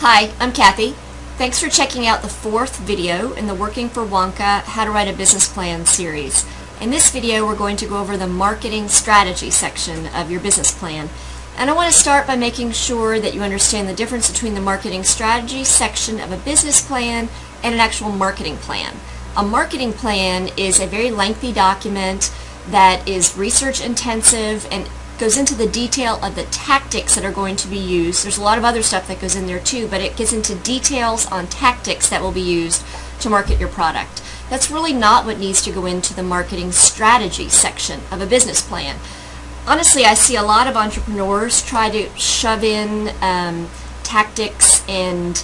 Hi, I'm Kathy. Thanks for checking out the fourth video in the Working for Wonka How to Write a Business Plan series. In this video we're going to go over the marketing strategy section of your business plan. And I want to start by making sure that you understand the difference between the marketing strategy section of a business plan and an actual marketing plan. A marketing plan is a very lengthy document that is research intensive and goes into the detail of the tactics that are going to be used. There's a lot of other stuff that goes in there too, but it gets into details on tactics that will be used to market your product. That's really not what needs to go into the marketing strategy section of a business plan. Honestly, I see a lot of entrepreneurs try to shove in tactics and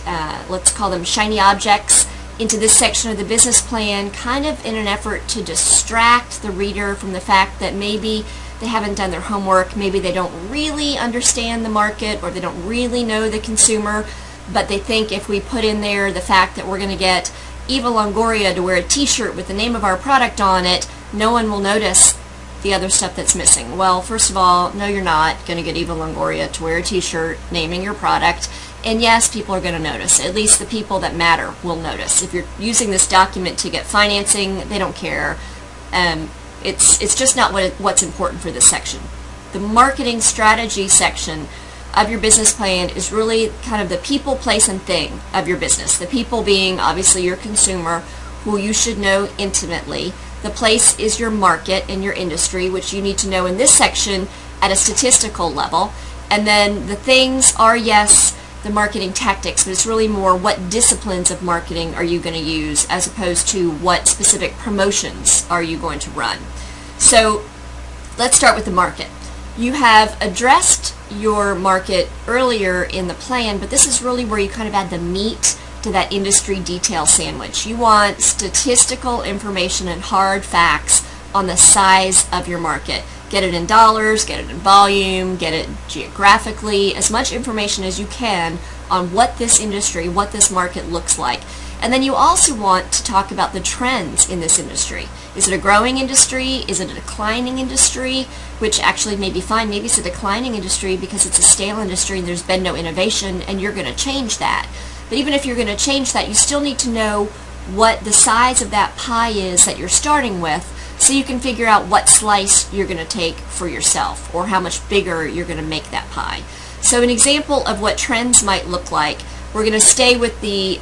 let's call them shiny objects into this section of the business plan, kind of in an effort to distract the reader from the fact that maybe they haven't done their homework, maybe they don't really understand the market, or they don't really know the consumer, but they think if we put in there the fact that we're going to get Eva Longoria to wear a t-shirt with the name of our product on it, no one will notice the other stuff that's missing. Well, first of all, no, you're not going to get Eva Longoria to wear a t-shirt naming your product, and yes, people are going to notice. At least the people that matter will notice. If you're using this document to get financing, they don't care. It's just not what's important for this section. The marketing strategy section of your business plan is really kind of the people, place, and thing of your business. The people being obviously your consumer, who you should know intimately. The place is your market and your industry, which you need to know in this section at a statistical level. And then the things are, yes, the marketing tactics, but it's really more what disciplines of marketing are you going to use as opposed to what specific promotions are you going to run. So let's start with the market. You have addressed your market earlier in the plan, but this is really where you kind of add the meat to that industry detail sandwich. You want statistical information and hard facts on the size of your market. Get it in dollars, get it in volume, get it geographically, as much information as you can on what this industry, what this market looks like. And then you also want to talk about the trends in this industry. Is it a growing industry? Is it a declining industry? Which actually may be fine. Maybe it's a declining industry because it's a stale industry and there's been no innovation, and you're going to change that. But even if you're going to change that, you still need to know what the size of that pie is that you're starting with, so you can figure out what slice you're going to take for yourself, or how much bigger you're going to make that pie. So an example of what trends might look like, we're going to stay with the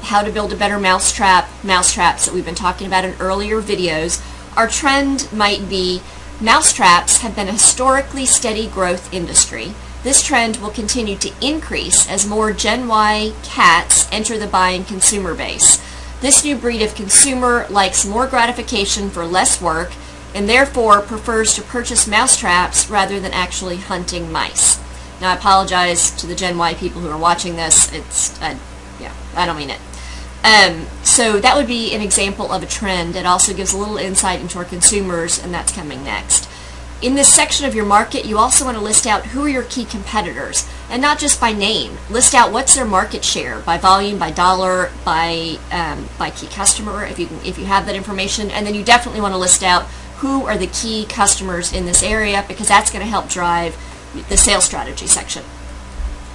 how to build a better mousetraps that we've been talking about in earlier videos. Our trend might be mousetraps have been a historically steady growth industry. This trend will continue to increase as more Gen Y cats enter the buying consumer base. This new breed of consumer likes more gratification for less work and therefore prefers to purchase mousetraps rather than actually hunting mice. Now, I apologize to the Gen Y people who are watching this. I don't mean it. So that would be an example of a trend. It also gives a little insight into our consumers, and that's coming next. In this section of your market, you also want to list out who are your key competitors, and not just by name. List out what's their market share by volume, by dollar, by key customer, if you have that information. And then you definitely want to list out who are the key customers in this area, because that's going to help drive the sales strategy section.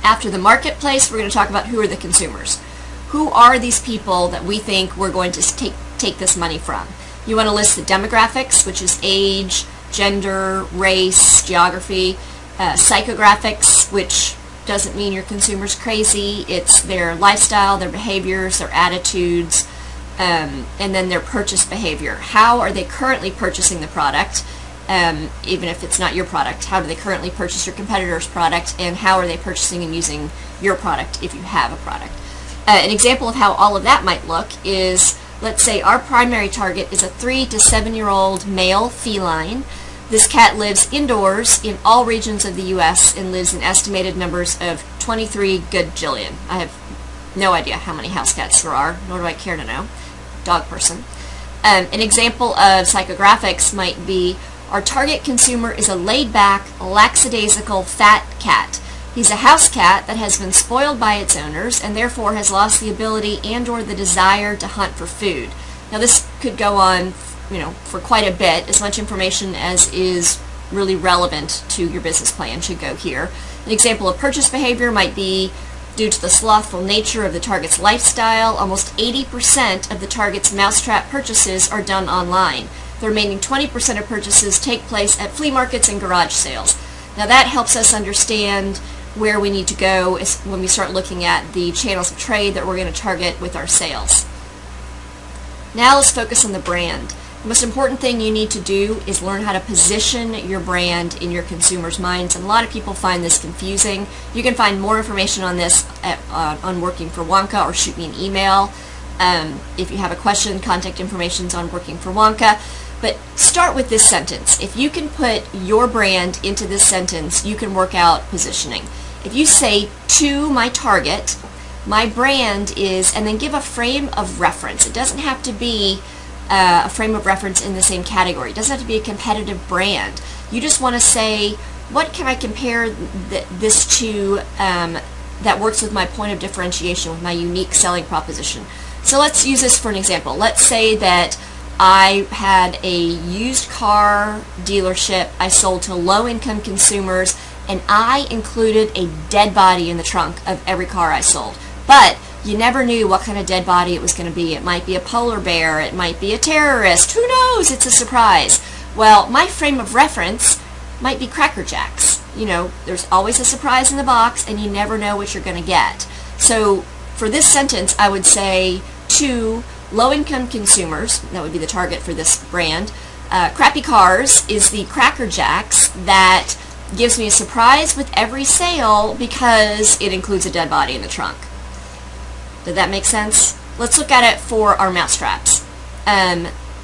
After the marketplace, we're going to talk about who are the consumers. Who are these people that we think we're going to take this money from? You want to list the demographics, which is age, gender, race, geography, psychographics, which doesn't mean your consumer's crazy. It's their lifestyle, their behaviors, their attitudes, and then their purchase behavior. How are they currently purchasing the product? Even if it's not your product, how do they currently purchase your competitor's product, and how are they purchasing and using your product if you have a product? An example of how all of that might look is, let's say our primary target is a 3 to 7 year old male feline. This cat lives indoors in all regions of the U.S. and lives in estimated numbers of 23 gajillion. I have no idea how many house cats there are, nor do I care to know. Dog person. An example of psychographics might be, our target consumer is a laid-back, lackadaisical, fat cat. He's a house cat that has been spoiled by its owners and therefore has lost the ability and/or the desire to hunt for food. Now this could go on, for quite a bit. As much information as is really relevant to your business plan should go here. An example of purchase behavior might be Due to the slothful nature of the target's lifestyle, almost 80% of the target's mousetrap purchases are done online. The remaining 20% of purchases take place at flea markets and garage sales. Now that helps us understand where we need to go when we start looking at the channels of trade that we're going to target with our sales. Now let's focus on the brand. The most important thing you need to do is learn how to position your brand in your consumers' minds, and a lot of people find this confusing. You can find more information on this on Working for Wonka, or shoot me an email. If you have a question, contact information is on Working for Wonka. But start with this sentence. If you can put your brand into this sentence, you can work out positioning. If you say, to my target, my brand is, and then give a frame of reference. It doesn't have to be a frame of reference in the same category. It doesn't have to be a competitive brand. You just want to say, what can I compare this to that works with my point of differentiation, with my unique selling proposition? So let's use this for an example. Let's say that I had a used car dealership I sold to low-income consumers, and I included a dead body in the trunk of every car I sold. But you never knew what kind of dead body it was going to be. It might be a polar bear, it might be a terrorist, who knows? It's a surprise. Well, my frame of reference might be Cracker Jacks. You know, there's always a surprise in the box, and you never know what you're going to get. So for this sentence, I would say, to low-income consumers, that would be the target for this brand, Crappy Cars is the Cracker Jacks that gives me a surprise with every sale because it includes a dead body in the trunk. Did that make sense? Let's look at it for our mousetraps.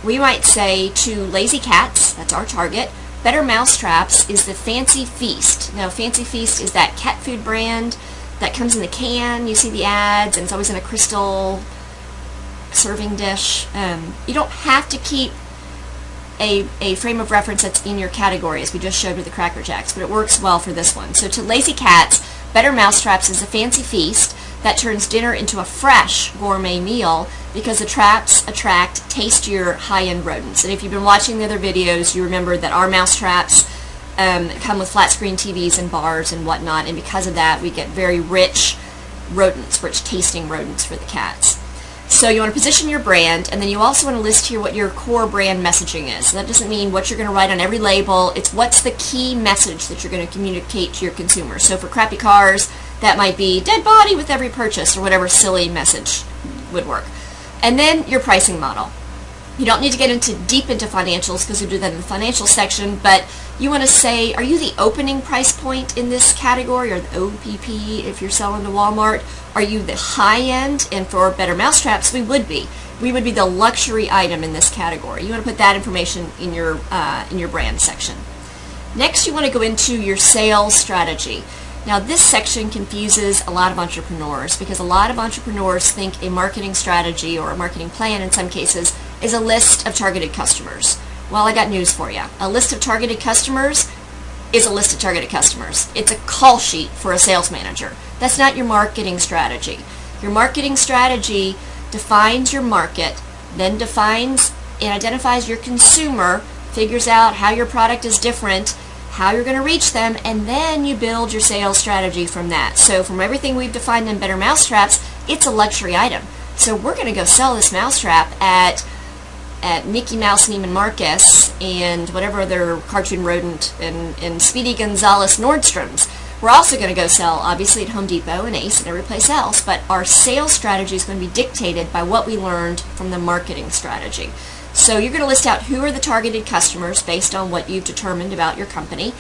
We might say, to lazy cats, that's our target, Better Mousetraps is the Fancy Feast. Now, Fancy Feast is that cat food brand that comes in the can. You see the ads, and it's always in a crystal serving dish. You don't have to keep a frame of reference that's in your category, as we just showed with the Cracker Jacks, but it works well for this one. So to lazy cats, Better Mousetraps is a Fancy Feast that turns dinner into a fresh gourmet meal because the traps attract tastier high-end rodents. And if you've been watching the other videos, you remember that our mousetraps come with flat screen TVs and bars and whatnot, and because of that we get very rich rodents, rich tasting rodents for the cats. So you want to position your brand, and then you also want to list here what your core brand messaging is. So that doesn't mean what you're going to write on every label. It's what's the key message that you're going to communicate to your consumers. So for Crappy Cars, that might be dead body with every purchase, or whatever silly message would work. And then your pricing model. You don't need to get deep into financials because we do that in the financial section, but you want to say, are you the opening price point in this category, or the OPP if you're selling to Walmart? Are you the high end? And for Better Mousetraps, we would be. We would be the luxury item in this category. You want to put that information in your brand section. Next, you want to go into your sales strategy. Now, this section confuses a lot of entrepreneurs because a lot of entrepreneurs think a marketing strategy, or a marketing plan in some cases, is a list of targeted customers. Well, I got news for you. A list of targeted customers is a list of targeted customers. It's a call sheet for a sales manager. That's not your marketing strategy. Your marketing strategy defines your market, then defines and identifies your consumer, figures out how your product is different, how you're going to reach them, and then you build your sales strategy from that. So from everything we've defined in Better Mousetraps, it's a luxury item. So we're going to go sell this mousetrap at Mickey Mouse Neiman Marcus and whatever other cartoon rodent and Speedy Gonzales Nordstrom's. We're also going to go sell, obviously, at Home Depot and Ace and every place else, but our sales strategy is going to be dictated by what we learned from the marketing strategy. So you're going to list out who are the targeted customers based on what you've determined about your company,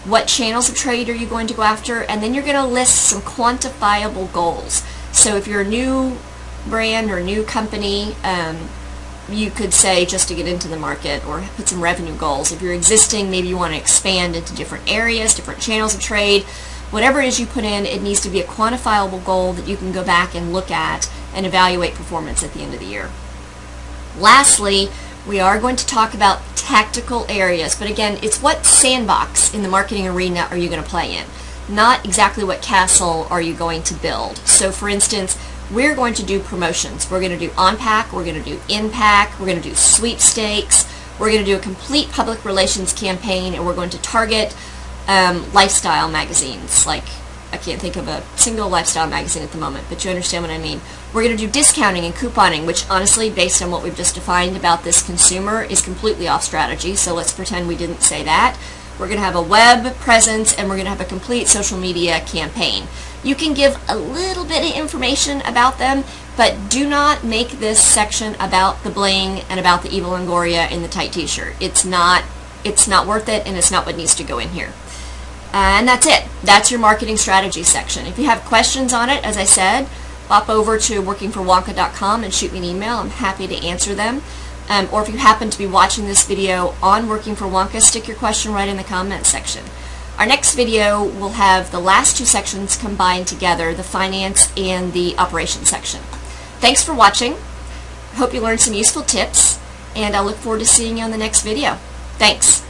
what channels of trade are you going to go after, and then you're going to list some quantifiable goals. So if you're a new brand or a new company, you could say, just to get into the market, or put some revenue goals. If you're existing, maybe you want to expand into different areas, different channels of trade. Whatever it is you put in, it needs to be a quantifiable goal that you can go back and look at and evaluate performance at the end of the year. Lastly, we are going to talk about tactical areas, but again, it's what sandbox in the marketing arena are you going to play in, not exactly what castle are you going to build. So for instance, we're going to do promotions. We're going to do on-pack, we're going to do in-pack, we're going to do sweepstakes, we're going to do a complete public relations campaign, and we're going to target lifestyle magazines like I can't think of a single lifestyle magazine at the moment, but you understand what I mean. We're going to do discounting and couponing, which honestly, based on what we've just defined about this consumer, is completely off strategy, so let's pretend we didn't say that. We're going to have a web presence, and we're going to have a complete social media campaign. You can give a little bit of information about them, but do not make this section about the bling and about the evil Longoria in the tight t-shirt. It's not worth it, and it's not what needs to go in here. And that's it. That's your marketing strategy section. If you have questions on it, as I said, pop over to workingforwonka.com and shoot me an email. I'm happy to answer them. Or if you happen to be watching this video on Working for Wonka, stick your question right in the comments section. Our next video will have the last two sections combined together, the finance and the operations section. Thanks for watching. I hope you learned some useful tips, and I look forward to seeing you on the next video. Thanks.